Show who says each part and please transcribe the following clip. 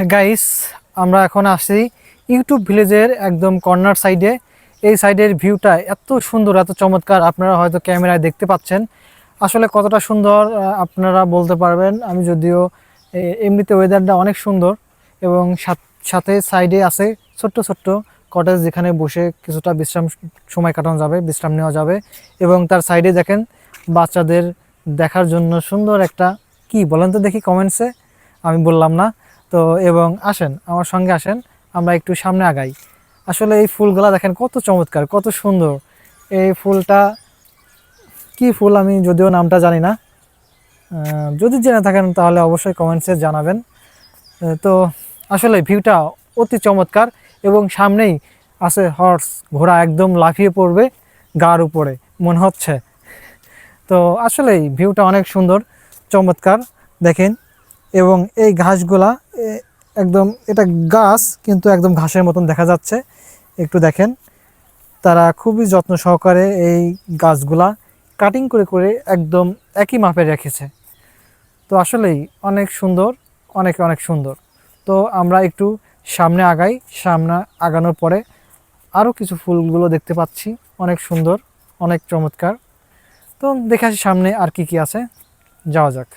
Speaker 1: Guys, আমরা এখন আসি ইউটিউব ভিলেজের একদম কর্নার সাইডে। এই সাইডের ভিউটা এত সুন্দর, এত চমৎকার, আপনারা হয়তো ক্যামেরায় দেখতে পাচ্ছেন। আসলে কতটা সুন্দর আপনারা বলতে পারবেন। আমি যদিও এমনিতে ওয়েদারটা অনেক সুন্দর, এবং সাথে সাইডে আছে ছোট্ট ছোট্ট কটেজ, যেখানে বসে কিছুটা সময় কাটানো যাবে, বিশ্রাম নেওয়া যাবে। এবং তার সাইডে দেখেন বাচ্চাদের দেখার জন্য সুন্দর একটা, কি বলেন তো দেখি কমেন্টসে, আমি বললাম না তো। এবং আসেন আমার সঙ্গে, আসেন আমরা একটু সামনে আগাই। আসলে এই ফুলগুলা দেখেন কত চমৎকার, কত সুন্দর। এই ফুলটা কি ফুল আমি যদিও নামটা জানি না, যদি জেনে থাকেন তাহলে অবশ্যই কমেন্টসে জানাবেন। তো আসলে ভিউটা অতি চমৎকার, এবং সামনেই আছে হর্স, ঘোড়া একদম লাফিয়ে পড়বে গার উপরে মনে হচ্ছে। তো আসলেই ভিউটা অনেক সুন্দর, চমৎকার দেখেন। এবং এই ঘাসগুলা একদম, এটা গাছ কিন্তু একদম ঘাসের মতন দেখা যাচ্ছে। একটু দেখেন, তারা খুবই যত্ন সহকারে এই গাছগুলা কাটিং করে করে একদম একই মাপে রেখেছে। তো আসলেই অনেক সুন্দর, অনেক অনেক সুন্দর। তো আমরা একটু সামনে আগাই, সামনে আগানোর পরে আরও কিছু ফুলগুলো দেখতে পাচ্ছি, অনেক সুন্দর, অনেক চমৎকার। তো দেখে আসি সামনে আর কি কি আছে, যাওয়া যাক।